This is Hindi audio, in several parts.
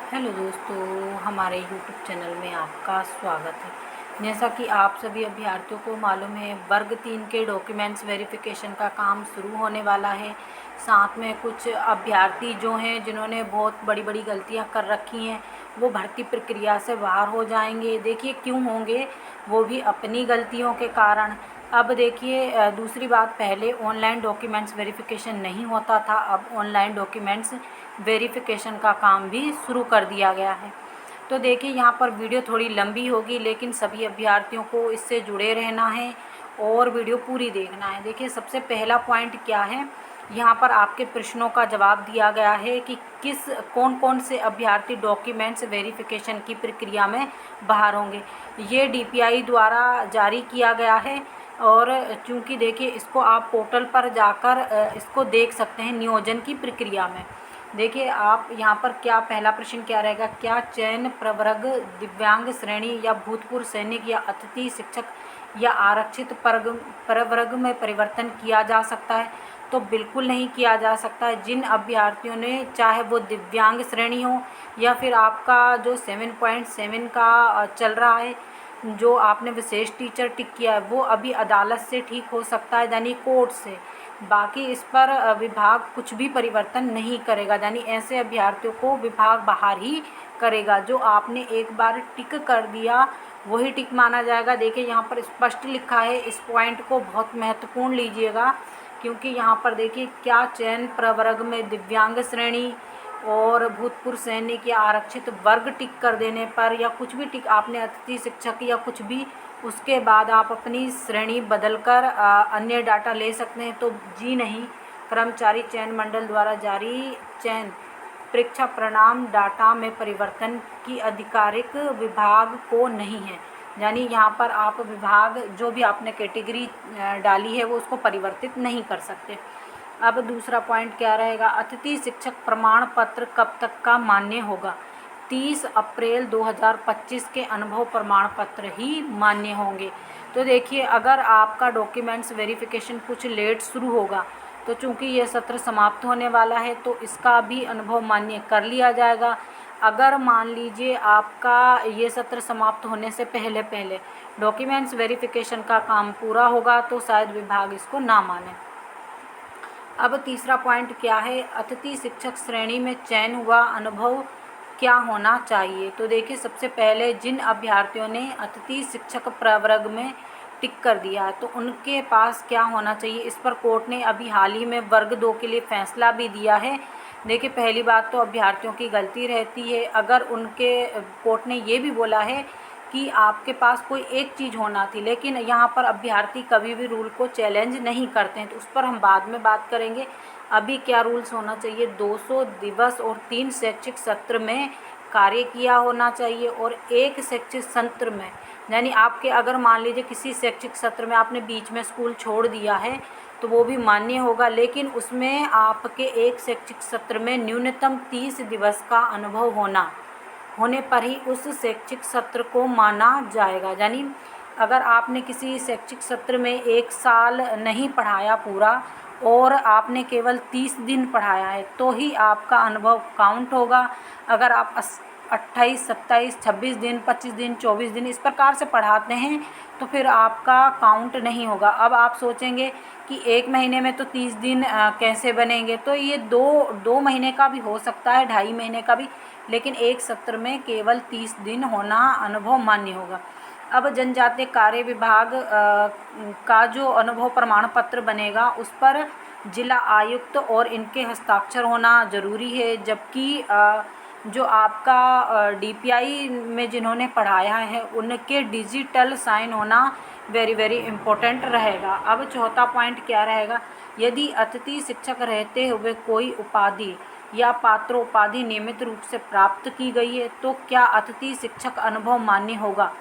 हेलो दोस्तों, हमारे यूट्यूब चैनल में आपका स्वागत है। जैसा कि आप सभी अभ्यर्थियों को मालूम है, वर्ग 3 के डॉक्यूमेंट्स वेरिफिकेशन का काम शुरू होने वाला है। साथ में कुछ अभ्यर्थी जो हैं जिन्होंने बहुत बड़ी बड़ी गलतियां कर रखी हैं, वो भर्ती प्रक्रिया से बाहर हो जाएंगे। देखिए क्यों होंगे, वो भी अपनी गलतियों के कारण। अब देखिए दूसरी बात, पहले ऑनलाइन डॉक्यूमेंट्स वेरिफिकेशन नहीं होता था, अब ऑनलाइन डॉक्यूमेंट्स वेरिफिकेशन का काम भी शुरू कर दिया गया है। तो देखिए यहाँ पर वीडियो थोड़ी लंबी होगी, लेकिन सभी अभ्यर्थियों को इससे जुड़े रहना है और वीडियो पूरी देखना है। देखिए सबसे पहला पॉइंट क्या है, यहाँ पर आपके प्रश्नों का जवाब दिया गया है कि कौन कौन से अभ्यर्थी डॉक्यूमेंट्स वेरिफिकेशन की प्रक्रिया में बाहर होंगे। ये डीपीआई द्वारा जारी किया गया है और चूँकि देखिए इसको आप पोर्टल पर जाकर इसको देख सकते हैं नियोजन की प्रक्रिया में। देखिए आप यहाँ पर क्या पहला प्रश्न क्या रहेगा, क्या चयन प्रवर्ग दिव्यांग श्रेणी या भूतपूर्व सैनिक या अतिथि शिक्षक या आरक्षित प्रवर्ग में परिवर्तन किया जा सकता है? तो बिल्कुल नहीं किया जा सकता है। जिन अभ्यर्थियों ने, चाहे वो दिव्यांग श्रेणी हो या फिर आपका जो 7.7 का चल रहा है, जो आपने विशेष टीचर टिक किया है, वो अभी अदालत से ठीक हो सकता है, यानी कोर्ट से। बाकी इस पर विभाग कुछ भी परिवर्तन नहीं करेगा, यानी ऐसे अभ्यर्थियों को विभाग बाहर ही करेगा। जो आपने एक बार टिक कर दिया वही टिक माना जाएगा। देखिए यहाँ पर स्पष्ट लिखा है, इस पॉइंट को बहुत महत्वपूर्ण लीजिएगा, क्योंकि यहाँ पर देखिए क्या चयन प्रवर्ग में दिव्यांग श्रेणी और भूतपूर्व सैनिक या आरक्षित वर्ग टिक कर देने पर, या कुछ भी टिक आपने अतिथि शिक्षक या कुछ भी, उसके बाद आप अपनी श्रेणी बदलकर अन्य डाटा ले सकते हैं। तो जी नहीं, कर्मचारी चयन मंडल द्वारा जारी चयन परीक्षा परिणाम डाटा में परिवर्तन की आधिकारिक विभाग को नहीं है। यानी यहाँ पर आप विभाग जो भी आपने कैटेगरी डाली है वो उसको परिवर्तित नहीं कर सकते। अब दूसरा पॉइंट क्या रहेगा, अतिथि शिक्षक प्रमाण पत्र कब तक का मान्य होगा? 30 अप्रैल 2025 के अनुभव प्रमाण पत्र ही मान्य होंगे। तो देखिए अगर आपका डॉक्यूमेंट्स वेरिफिकेशन कुछ लेट शुरू होगा, तो चूंकि ये सत्र समाप्त होने वाला है तो इसका भी अनुभव मान्य कर लिया जाएगा। अगर मान लीजिए आपका ये सत्र समाप्त होने से पहले पहले डॉक्यूमेंट्स वेरिफिकेशन का काम पूरा होगा तो शायद विभाग इसको ना माने। अब तीसरा पॉइंट क्या है, अतिथि शिक्षक श्रेणी में चयन हुआ अनुभव क्या होना चाहिए? तो देखिए सबसे पहले जिन अभ्यर्थियों ने अतिथि शिक्षक प्रवर्ग में टिक कर दिया तो उनके पास क्या होना चाहिए, इस पर कोर्ट ने अभी हाल ही में वर्ग 2 के लिए फैसला भी दिया है। देखिए पहली बात तो अभ्यर्थियों की गलती रहती है, अगर उनके कोर्ट ने ये भी बोला है कि आपके पास कोई एक चीज़ होना थी, लेकिन यहाँ पर अभ्यर्थी कभी भी रूल को चैलेंज नहीं करते हैं, तो उस पर हम बाद में बात करेंगे। अभी क्या रूल्स होना चाहिए, 200 दिवस और 3 शैक्षिक सत्र में कार्य किया होना चाहिए, और एक शैक्षिक सत्र में, यानी आपके अगर मान लीजिए किसी शैक्षिक सत्र में आपने बीच में स्कूल छोड़ दिया है तो वो भी मान्य होगा, लेकिन उसमें आपके एक शैक्षिक सत्र में न्यूनतम 30 दिवस का अनुभव होने पर ही उस शैक्षिक सत्र को माना जाएगा। यानी अगर आपने किसी शैक्षिक सत्र में 1 साल नहीं पढ़ाया पूरा और आपने केवल 30 दिन पढ़ाया है तो ही आपका अनुभव काउंट होगा। अगर आप 28, 27, 26 दिन, 25 दिन, 24 दिन इस प्रकार से पढ़ाते हैं तो फिर आपका काउंट नहीं होगा। अब आप सोचेंगे कि 1 महीने में तो 30 दिन कैसे बनेंगे, तो ये दो महीने का भी हो सकता है, 2.5 महीने का भी, लेकिन एक सत्र में केवल 30 दिन होना अनुभव मान्य होगा। अब जनजातीय कार्य विभाग का जो अनुभव प्रमाण पत्र बनेगा उस पर जिला आयुक्त और इनके हस्ताक्षर होना ज़रूरी है, जबकि जो आपका डीपीआई में जिन्होंने पढ़ाया है उनके डिजिटल साइन होना वेरी वेरी इम्पोर्टेंट रहेगा। अब चौथा पॉइंट क्या रहेगा, यदि अतिथि शिक्षक रहते हुए कोई उपाधि या पात्रोपाधि नियमित रूप से प्राप्त की गई है तो क्या अतिथि शिक्षक अनुभव मान्य होगा?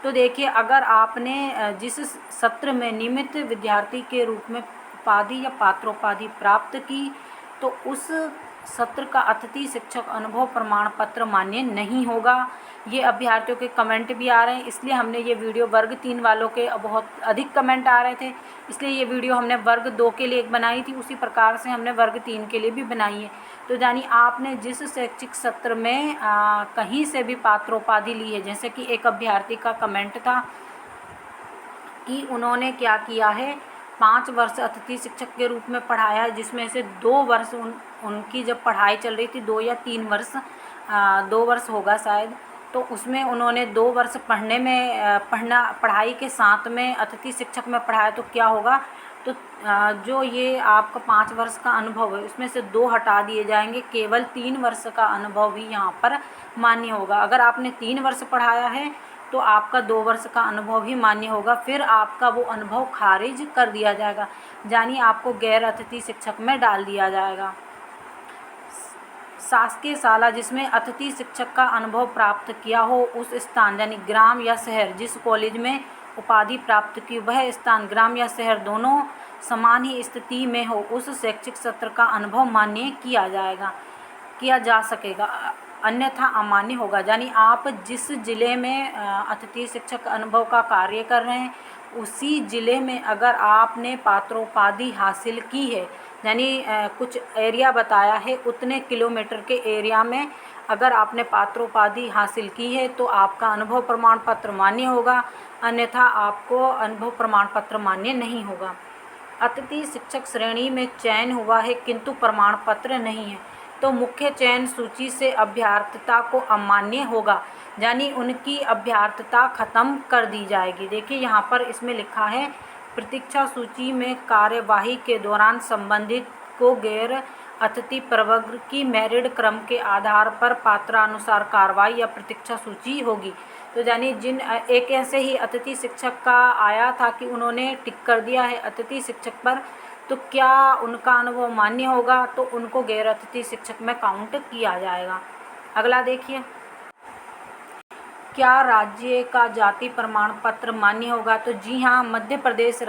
तो देखिए अगर आपने जिस सत्र में नियमित विद्यार्थी के रूप में उपाधि या पात्रोपाधि प्राप्त की तो उस सत्र का अतिथि शिक्षक अनुभव प्रमाण पत्र मान्य नहीं होगा। ये अभ्यर्थियों के कमेंट भी आ रहे हैं, इसलिए हमने ये वीडियो वर्ग 3 वालों के बहुत अधिक कमेंट आ रहे थे, इसलिए ये वीडियो हमने वर्ग 2 के लिए एक बनाई थी, उसी प्रकार से हमने वर्ग 3 के लिए भी बनाई है। तो यानी आपने जिस शैक्षिक सत्र में कहीं से भी पात्रोपाधि ली है, जैसे कि एक अभ्यर्थी का कमेंट था कि उन्होंने क्या किया है, 5 वर्ष अतिथि शिक्षक के रूप में पढ़ाया है, जिसमें से 2 वर्ष उनकी जब पढ़ाई चल रही थी, 2 या 3 वर्ष, 2 वर्ष होगा शायद, तो उसमें उन्होंने 2 वर्ष पढ़ाई के साथ में अतिथि शिक्षक में पढ़ाया। तो क्या होगा, तो जो ये आपका 5 वर्ष का अनुभव है उसमें से 2 हटा दिए जाएंगे, केवल 3 वर्ष का अनुभव ही यहाँ पर मान्य होगा। अगर आपने 3 वर्ष पढ़ाया है तो आपका 2 वर्ष का अनुभव ही मान्य होगा, फिर आपका वो अनुभव खारिज कर दिया जाएगा, यानी आपको गैर अतिथि शिक्षक में डाल दिया जाएगा। शासकीय शाला जिसमें अतिथि शिक्षक का अनुभव प्राप्त किया हो, उस स्थान यानी ग्राम या शहर जिस कॉलेज में उपाधि प्राप्त की, वह स्थान ग्राम या शहर दोनों समान ही स्थिति में हो, उस शैक्षिक सत्र का अनुभव मान्य किया जा सकेगा, अन्यथा अमान्य होगा। यानी आप जिस जिले में अतिथि शिक्षक अनुभव का कार्य कर रहे हैं, उसी जिले में अगर आपने पात्रोपाधि हासिल की है, यानी कुछ एरिया बताया है, उतने किलोमीटर के एरिया में अगर आपने पात्रोपाधि हासिल की है तो आपका अनुभव प्रमाण पत्र मान्य होगा, अन्यथा आपको अनुभव प्रमाण पत्र मान्य नहीं होगा। अतिथि शिक्षक श्रेणी में चयन हुआ है किंतु प्रमाण पत्र नहीं है, तो मुख्य चयन सूची से अभ्यर्थता को अमान्य होगा, यानी उनकी अभ्यर्थता खत्म कर दी जाएगी। देखिए यहाँ पर इसमें लिखा है, प्रतीक्षा सूची में कार्यवाही के दौरान संबंधित को गैर अतिथि प्रवर्ग की मेरिट क्रम के आधार पर पात्रानुसार कार्रवाई या प्रतीक्षा सूची होगी। तो यानी जिन एक ऐसे ही अतिथि शिक्षक का आया था कि उन्होंने टिक कर दिया है अतिथि शिक्षक पर, तो क्या उनका अनुभव मान्य होगा, तो उनको गैर अतिथि शिक्षक में काउंट किया जाएगा। अगला देखिए, क्या राज्य का जाति प्रमाण पत्र मान्य होगा, तो जी हाँ, मध्य प्रदेश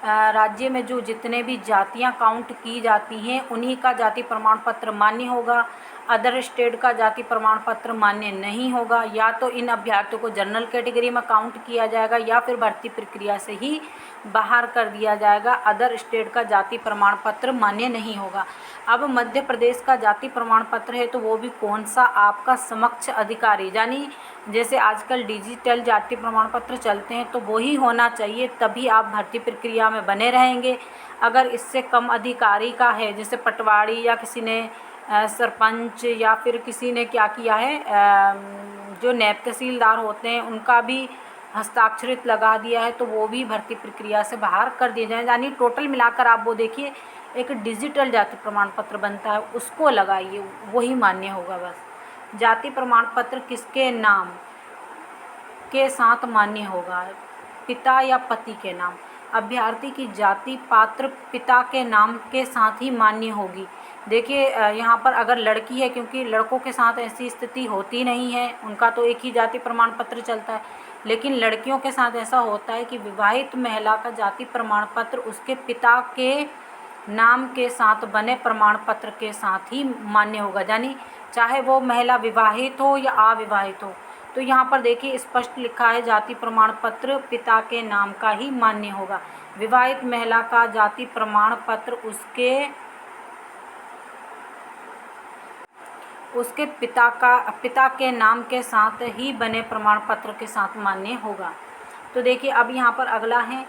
राज्य में जो जितने भी जातियां काउंट की जाती हैं उन्हीं का जाति प्रमाण पत्र मान्य होगा। अदर स्टेट का जाति प्रमाण पत्र मान्य नहीं होगा। या तो इन अभ्यर्थियों को जनरल कैटेगरी में काउंट किया जाएगा या फिर भर्ती प्रक्रिया से ही बाहर कर दिया जाएगा। अदर स्टेट का जाति प्रमाण पत्र मान्य नहीं होगा। अब मध्य प्रदेश का जाति प्रमाण पत्र है तो वो भी कौन सा, आपका समक्ष अधिकारी, यानी जैसे आजकल डिजिटल जाति प्रमाण पत्र चलते हैं तो वही होना चाहिए, तभी आप भर्ती प्रक्रिया में बने रहेंगे। अगर इससे कम अधिकारी का है, जैसे पटवारी या किसी ने सरपंच या फिर किसी ने क्या किया है, जो नायब तहसीलदार होते हैं उनका भी हस्ताक्षरित लगा दिया है, तो वो भी भर्ती प्रक्रिया से बाहर कर दिए जाए। यानी टोटल मिलाकर आप वो देखिए, एक डिजिटल जाति प्रमाण पत्र बनता है उसको लगाइए, वही मान्य होगा बस। जाति प्रमाण पत्र किसके नाम के साथ मान्य होगा, पिता या पति के नाम। अभ्यर्थी की जाति पात्र पिता के नाम के साथ ही मान्य होगी। देखिए यहाँ पर अगर लड़की है, क्योंकि लड़कों के साथ ऐसी स्थिति होती नहीं है, उनका तो एक ही जाति प्रमाण पत्र चलता है, लेकिन लड़कियों के साथ ऐसा होता है कि विवाहित महिला का जाति प्रमाण पत्र उसके पिता के नाम के साथ बने प्रमाण पत्र के साथ ही मान्य होगा, यानी चाहे वो महिला विवाहित हो या अविवाहित हो। तो यहाँ पर देखिए स्पष्ट लिखा है, जाति प्रमाण पत्र पिता के नाम का ही मान्य होगा। विवाहित महिला का जाति प्रमाण पत्र उसके पिता के नाम के साथ ही बने प्रमाण पत्र के साथ मान्य होगा। तो देखिए अब यहाँ पर अगला है,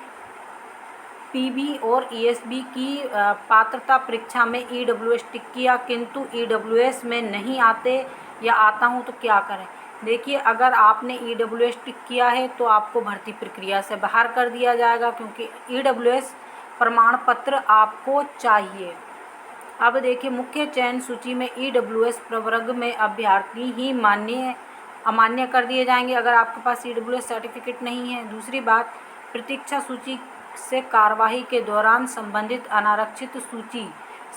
पीबी और ईएसबी की पात्रता परीक्षा में ईडब्ल्यूएस टिक किया किंतु ईडब्ल्यूएस में नहीं आते या आता हूँ तो क्या करें। देखिए अगर आपने ईडब्ल्यूएस टिक किया है तो आपको भर्ती प्रक्रिया से बाहर कर दिया जाएगा, क्योंकि ईडब्ल्यूएस प्रमाण पत्र आपको चाहिए। अब देखिए मुख्य चयन सूची में ईडब्ल्यूएस प्रवर्ग में अभ्यर्थी ही अमान्य कर दिए जाएंगे अगर आपके पास ईडब्ल्यूएस सर्टिफिकेट नहीं है। दूसरी बात, प्रतीक्षा सूची से कार्यवाही के दौरान संबंधित अनारक्षित सूची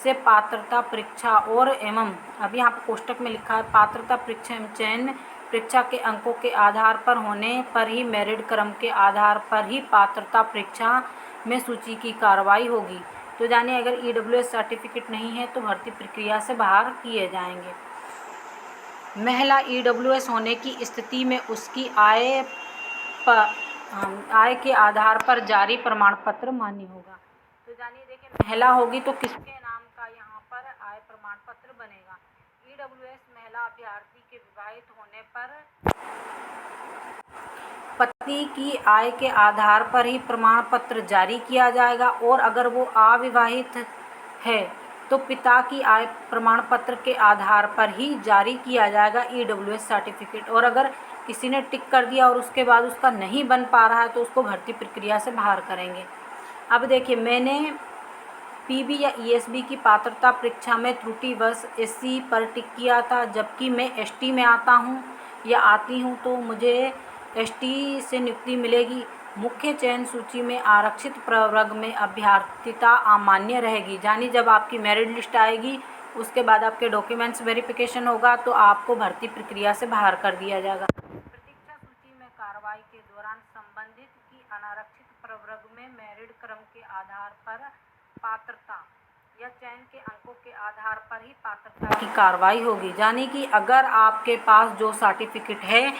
से पात्रता परीक्षा और एवं अब यहाँ पर कोष्टक में लिखा है, पात्रता परीक्षा एवं चयन परीक्षा के अंकों के आधार पर होने पर ही मेरिट क्रम के आधार पर ही पात्रता परीक्षा में सूची की कार्रवाई होगी। तो जानिए अगर EWS सर्टिफिकेट नहीं है तो भर्ती प्रक्रिया से बाहर किए जाएंगे। महिला EWS होने की स्थिति में उसकी आय के आधार पर जारी प्रमाण पत्र मान्य होगा। तो जानिए देखिए, महिला होगी तो किसके नाम का यहाँ पर आय प्रमाण पत्र बनेगा। EWS महिला अभ्यर्थी के विवाहित होने पर पति की आय के आधार पर ही प्रमाण पत्र जारी किया जाएगा, और अगर वो अविवाहित है तो पिता की आय प्रमाण पत्र के आधार पर ही जारी किया जाएगा EWS सर्टिफिकेट। और अगर किसी ने टिक कर दिया और उसके बाद उसका नहीं बन पा रहा है तो उसको भर्ती प्रक्रिया से बाहर करेंगे। अब देखिए, मैंने PB या ESB की पात्रता परीक्षा में त्रुटिवश SC पर टिक किया था, जबकि मैं ST में आता हूँ या आती हूँ तो मुझे ST से नियुक्ति मिलेगी। मुख्य चयन सूची में आरक्षित प्रवर्ग में अभ्यर्थिता अमान्य रहेगी। यानी जब आपकी मेरिट लिस्ट आएगी उसके बाद आपके डॉक्यूमेंट्स वेरिफिकेशन होगा तो आपको भर्ती प्रक्रिया से बाहर कर दिया जाएगा। प्रतीक्षा सूची में कार्रवाई के दौरान संबंधित की अनारक्षित प्रवर्ग में मेरिट क्रम के आधार पर पात्रता या चयन के अंकों के आधार पर ही पात्रता की कार्रवाई होगी। यानी कि अगर आपके पास जो सर्टिफिकेट है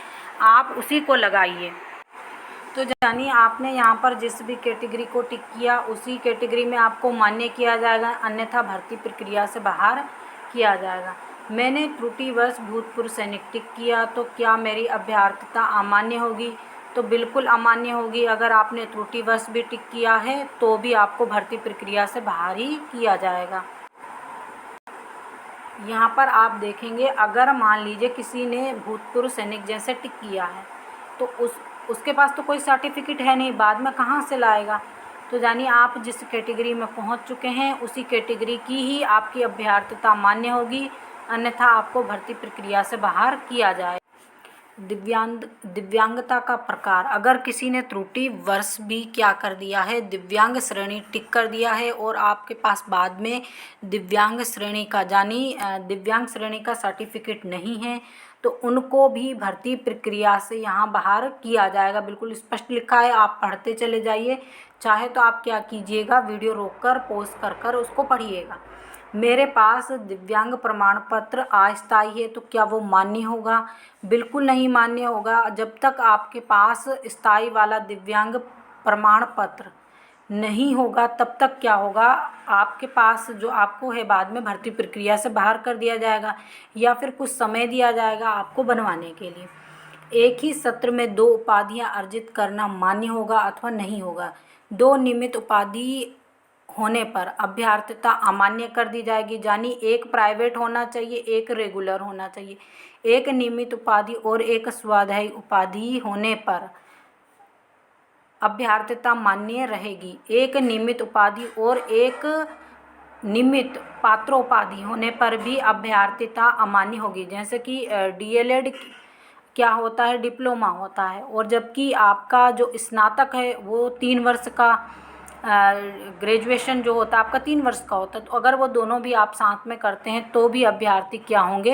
आप उसी को लगाइए। तो जानिए, आपने यहाँ पर जिस भी कैटेगरी को टिक किया उसी कैटेगरी में आपको मान्य किया जाएगा, अन्यथा भर्ती प्रक्रिया से बाहर किया जाएगा। मैंने त्रुटिवश भूतपूर्व सैनिक टिक किया तो क्या मेरी अभ्यर्थिता अमान्य होगी? तो बिल्कुल अमान्य होगी। अगर आपने त्रुटिवश भी टिक किया है तो भी आपको भर्ती प्रक्रिया से बाहर ही किया जाएगा। यहाँ पर आप देखेंगे, अगर मान लीजिए किसी ने भूतपूर्व सैनिक जैसे टिक किया है तो उसके पास तो कोई सर्टिफिकेट है नहीं, बाद में कहाँ से लाएगा। तो जानिए, आप जिस कैटेगरी में पहुँच चुके हैं उसी कैटेगरी की ही आपकी अभ्यर्थिता मान्य होगी, अन्यथा आपको भर्ती प्रक्रिया से बाहर किया जाए। दिव्यांगता का प्रकार, अगर किसी ने त्रुटिवश भी क्या कर दिया है, दिव्यांग श्रेणी टिक कर दिया है और आपके पास बाद में दिव्यांग श्रेणी का यानी दिव्यांग श्रेणी का सर्टिफिकेट नहीं है तो उनको भी भर्ती प्रक्रिया से यहाँ बाहर किया जाएगा। बिल्कुल स्पष्ट लिखा है, आप पढ़ते चले जाइए। चाहे तो आप क्या कीजिएगा, वीडियो रोककर पॉज कर उसको पढ़िएगा। मेरे पास दिव्यांग प्रमाण पत्र अस्थायी है तो क्या वो मान्य होगा? बिल्कुल नहीं मान्य होगा। जब तक आपके पास स्थायी वाला दिव्यांग प्रमाण पत्र नहीं होगा तब तक क्या होगा, आपके पास जो आपको है बाद में भर्ती प्रक्रिया से बाहर कर दिया जाएगा या फिर कुछ समय दिया जाएगा आपको बनवाने के लिए। एक ही सत्र में 2 उपाधियां अर्जित करना मान्य होगा अथवा नहीं होगा। 2 नियमित उपाधि होने पर अभ्यर्थिता अमान्य कर दी जाएगी। यानी एक प्राइवेट होना चाहिए, एक रेगुलर होना चाहिए। एक नियमित उपाधि और एक स्वाध्यायी उपाधि होने पर अभ्यर्थिता मान्य रहेगी। एक नियमित उपाधि और एक नियमित पात्रोपाधि होने पर भी अभ्यर्थिता अमान्य होगी। जैसे कि DLED क्या होता है, डिप्लोमा होता है, और जबकि आपका जो स्नातक है वो 3 वर्ष का ग्रेजुएशन जो होता है आपका 3 वर्ष का होता है। तो अगर वो दोनों भी आप साथ में करते हैं तो भी अभ्यर्थी क्या होंगे,